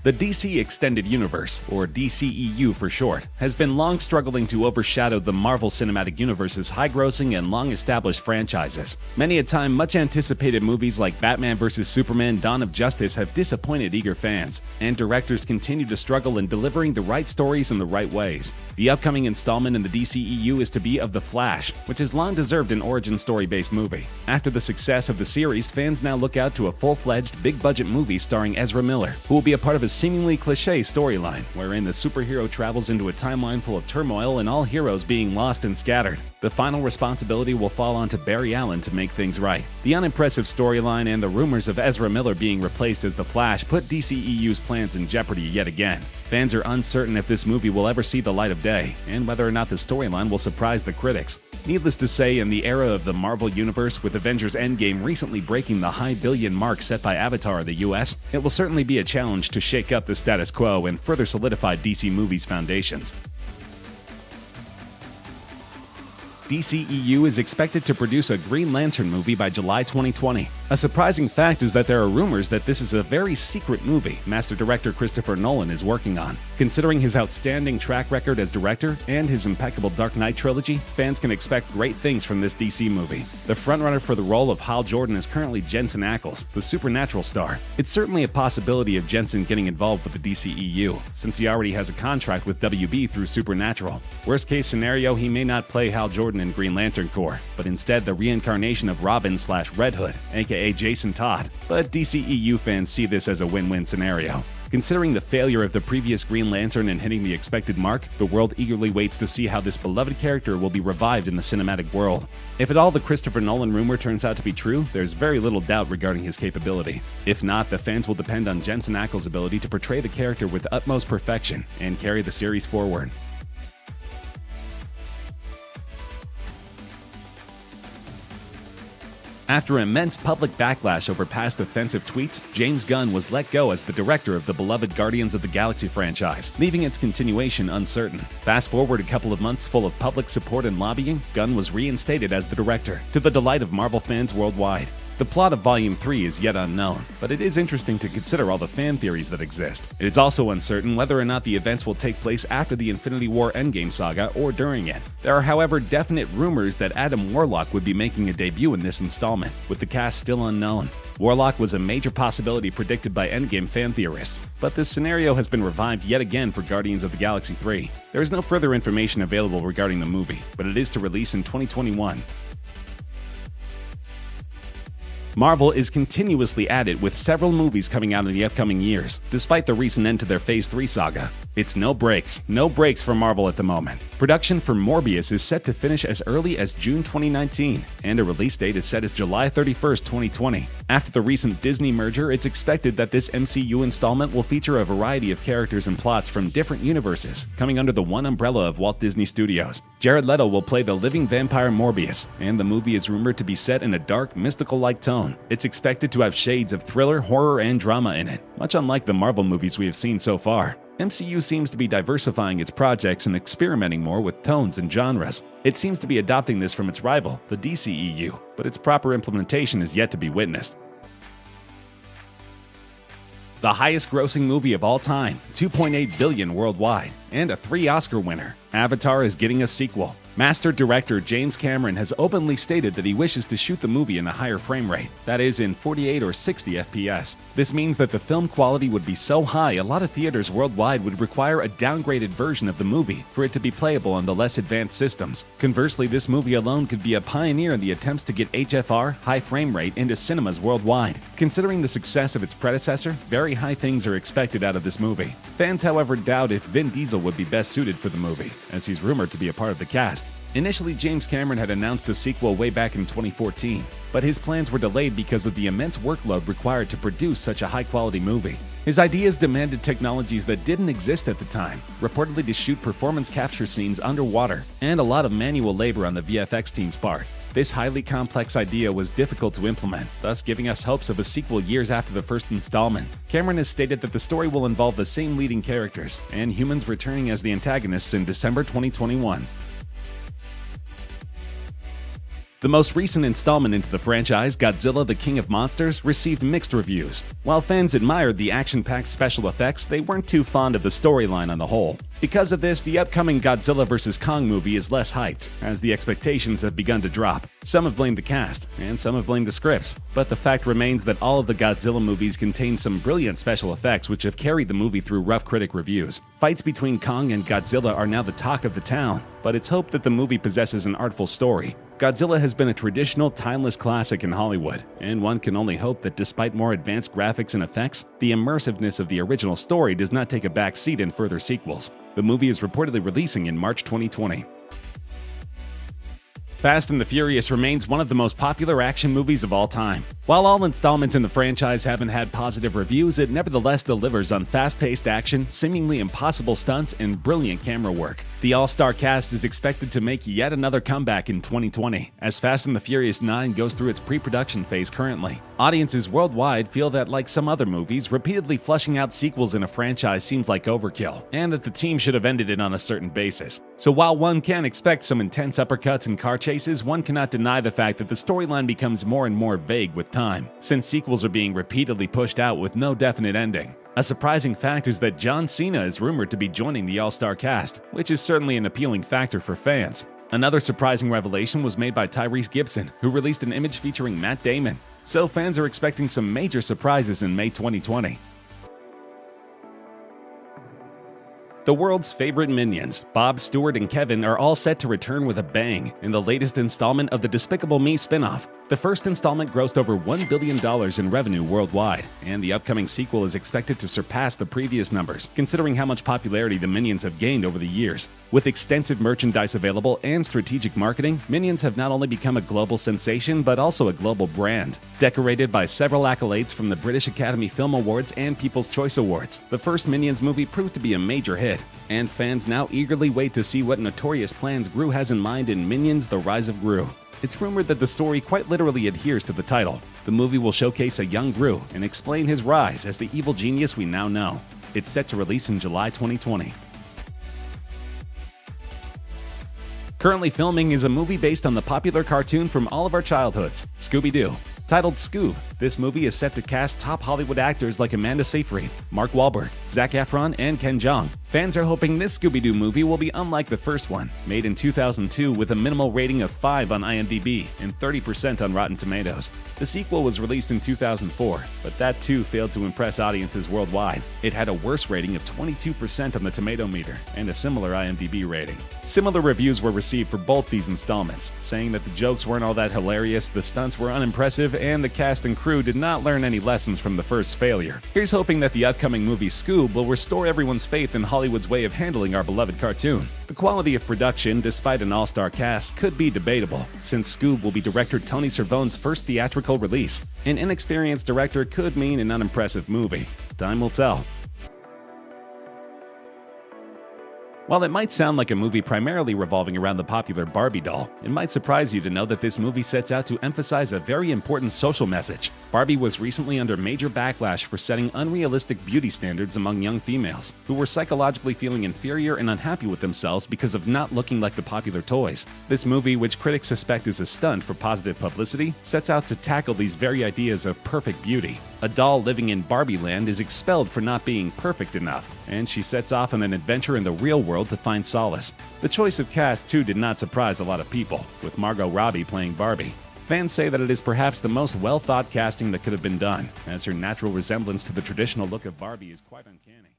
The DC Extended Universe, or DCEU for short, has been long struggling to overshadow the Marvel Cinematic Universe's high-grossing and long-established franchises. Many a time, much-anticipated movies like Batman vs Superman: Dawn of Justice have disappointed eager fans, and directors continue to struggle in delivering the right stories in the right ways. The upcoming installment in the DCEU is to be of The Flash, which has long deserved an origin story-based movie. After the success of the series, fans now look out to a full-fledged, big-budget movie starring Ezra Miller, who will be a part of a seemingly cliché storyline, wherein the superhero travels into a timeline full of turmoil and all heroes being lost and scattered. The final responsibility will fall onto Barry Allen to make things right. The unimpressive storyline and the rumors of Ezra Miller being replaced as the Flash put DCEU's plans in jeopardy yet again. Fans are uncertain if this movie will ever see the light of day, and whether or not the storyline will surprise the critics. Needless to say, in the era of the Marvel Universe, with Avengers Endgame recently breaking the high billion mark set by Avatar in the US, it will certainly be a challenge to shake up the status quo and further solidify DC Movies' foundations. DCEU is expected to produce a Green Lantern movie by July 2020. A surprising fact is that there are rumors that this is a very secret movie master director Christopher Nolan is working on. Considering his outstanding track record as director and his impeccable Dark Knight trilogy, fans can expect great things from this DC movie. The frontrunner for the role of Hal Jordan is currently Jensen Ackles, the Supernatural star. It's certainly a possibility of Jensen getting involved with the DCEU, since he already has a contract with WB through Supernatural. Worst case scenario, he may not play Hal Jordan in Green Lantern Corps, but instead the reincarnation of Robin/Red Hood, aka Jason Todd. But DCEU fans see this as a win-win scenario. Considering the failure of the previous Green Lantern in hitting the expected mark, the world eagerly waits to see how this beloved character will be revived in the cinematic world. If at all the Christopher Nolan rumor turns out to be true, there's very little doubt regarding his capability. If not, the fans will depend on Jensen Ackles' ability to portray the character with utmost perfection and carry the series forward. After immense public backlash over past offensive tweets, James Gunn was let go as the director of the beloved Guardians of the Galaxy franchise, leaving its continuation uncertain. Fast forward a couple of months full of public support and lobbying, Gunn was reinstated as the director, to the delight of Marvel fans worldwide. The plot of Volume 3 is yet unknown, but it is interesting to consider all the fan theories that exist. It is also uncertain whether or not the events will take place after the Infinity War Endgame saga or during it. There are, however, definite rumors that Adam Warlock would be making a debut in this installment, with the cast still unknown. Warlock was a major possibility predicted by Endgame fan theorists, but this scenario has been revived yet again for Guardians of the Galaxy 3. There is no further information available regarding the movie, but it is to release in 2021. Marvel is continuously at it with several movies coming out in the upcoming years, despite the recent end to their Phase 3 saga. It's no breaks for Marvel at the moment. Production for Morbius is set to finish as early as June 2019, and a release date is set as July 31st, 2020. After the recent Disney merger, it's expected that this MCU installment will feature a variety of characters and plots from different universes, coming under the one umbrella of Walt Disney Studios. Jared Leto will play the living vampire Morbius, and the movie is rumored to be set in a dark, mystical-like tone. It's expected to have shades of thriller, horror, and drama in it, much unlike the Marvel movies we have seen so far. MCU seems to be diversifying its projects and experimenting more with tones and genres. It seems to be adopting this from its rival, the DCEU, but its proper implementation is yet to be witnessed. The highest-grossing movie of all time, $2.8 billion worldwide, and a 3 Oscar winner, Avatar is getting a sequel. Master director James Cameron has openly stated that he wishes to shoot the movie in a higher frame rate, that is, in 48 or 60 FPS. This means that the film quality would be so high a lot of theaters worldwide would require a downgraded version of the movie for it to be playable on the less advanced systems. Conversely, this movie alone could be a pioneer in the attempts to get HFR, high frame rate, into cinemas worldwide. Considering the success of its predecessor, very high things are expected out of this movie. Fans, however, doubt if Vin Diesel would be best suited for the movie, as he's rumored to be a part of the cast. Initially, James Cameron had announced a sequel way back in 2014, but his plans were delayed because of the immense workload required to produce such a high-quality movie. His ideas demanded technologies that didn't exist at the time, reportedly to shoot performance capture scenes underwater, and a lot of manual labor on the VFX team's part. This highly complex idea was difficult to implement, thus giving us hopes of a sequel years after the first installment. Cameron has stated that the story will involve the same leading characters, and humans returning as the antagonists in December 2021. The most recent installment into the franchise, Godzilla the King of Monsters, received mixed reviews. While fans admired the action-packed special effects, they weren't too fond of the storyline on the whole. Because of this, the upcoming Godzilla vs Kong movie is less hyped, as the expectations have begun to drop. Some have blamed the cast, and some have blamed the scripts, but the fact remains that all of the Godzilla movies contain some brilliant special effects which have carried the movie through rough critic reviews. Fights between Kong and Godzilla are now the talk of the town, but it's hoped that the movie possesses an artful story. Godzilla has been a traditional, timeless classic in Hollywood, and one can only hope that despite more advanced graphics and effects, the immersiveness of the original story does not take a back seat in further sequels. The movie is reportedly releasing in March 2020. Fast and the Furious remains one of the most popular action movies of all time. While all installments in the franchise haven't had positive reviews, it nevertheless delivers on fast-paced action, seemingly impossible stunts, and brilliant camera work. The all-star cast is expected to make yet another comeback in 2020, as Fast and the Furious 9 goes through its pre-production phase currently. Audiences worldwide feel that, like some other movies, repeatedly flushing out sequels in a franchise seems like overkill, and that the team should have ended it on a certain basis. So while one can expect some intense uppercuts and car chases, one cannot deny the fact that the storyline becomes more and more vague with time, since sequels are being repeatedly pushed out with no definite ending. A surprising fact is that John Cena is rumored to be joining the all-star cast, which is certainly an appealing factor for fans. Another surprising revelation was made by Tyrese Gibson, who released an image featuring Matt Damon. So fans are expecting some major surprises in May 2020. The world's favorite minions, Bob, Stuart, and Kevin, are all set to return with a bang in the latest installment of the Despicable Me spin-off. The first installment grossed over $1 billion in revenue worldwide, and the upcoming sequel is expected to surpass the previous numbers, considering how much popularity the Minions have gained over the years. With extensive merchandise available and strategic marketing, Minions have not only become a global sensation, but also a global brand. Decorated by several accolades from the British Academy Film Awards and People's Choice Awards, the first Minions movie proved to be a major hit, and fans now eagerly wait to see what notorious plans Gru has in mind in Minions: The Rise of Gru. It's rumored that the story quite literally adheres to the title. The movie will showcase a young Gru and explain his rise as the evil genius we now know. It's set to release in July 2020. Currently filming is a movie based on the popular cartoon from all of our childhoods, Scooby-Doo. Titled Scoob, this movie is set to cast top Hollywood actors like Amanda Seyfried, Mark Wahlberg, Zac Efron, and Ken Jeong. Fans are hoping this Scooby-Doo movie will be unlike the first one, made in 2002 with a minimal rating of 5 on IMDb and 30% on Rotten Tomatoes. The sequel was released in 2004, but that too failed to impress audiences worldwide. It had a worse rating of 22% on the Tomato Meter and a similar IMDb rating. Similar reviews were received for both these installments, saying that the jokes weren't all that hilarious, the stunts were unimpressive, and the cast and crew did not learn any lessons from the first failure. Here's hoping that the upcoming movie Scoob will restore everyone's faith in Hollywood's way of handling our beloved cartoon. The quality of production, despite an all-star cast, could be debatable, since Scoob will be director Tony Servone's first theatrical release. An inexperienced director could mean an unimpressive movie. Time will tell. While it might sound like a movie primarily revolving around the popular Barbie doll, it might surprise you to know that this movie sets out to emphasize a very important social message. Barbie was recently under major backlash for setting unrealistic beauty standards among young females, who were psychologically feeling inferior and unhappy with themselves because of not looking like the popular toys. This movie, which critics suspect is a stunt for positive publicity, sets out to tackle these very ideas of perfect beauty. A doll living in Barbie land is expelled for not being perfect enough, and she sets off on an adventure in the real world to find solace. The choice of cast, too, did not surprise a lot of people, with Margot Robbie playing Barbie. Fans say that it is perhaps the most well-thought casting that could have been done, as her natural resemblance to the traditional look of Barbie is quite uncanny.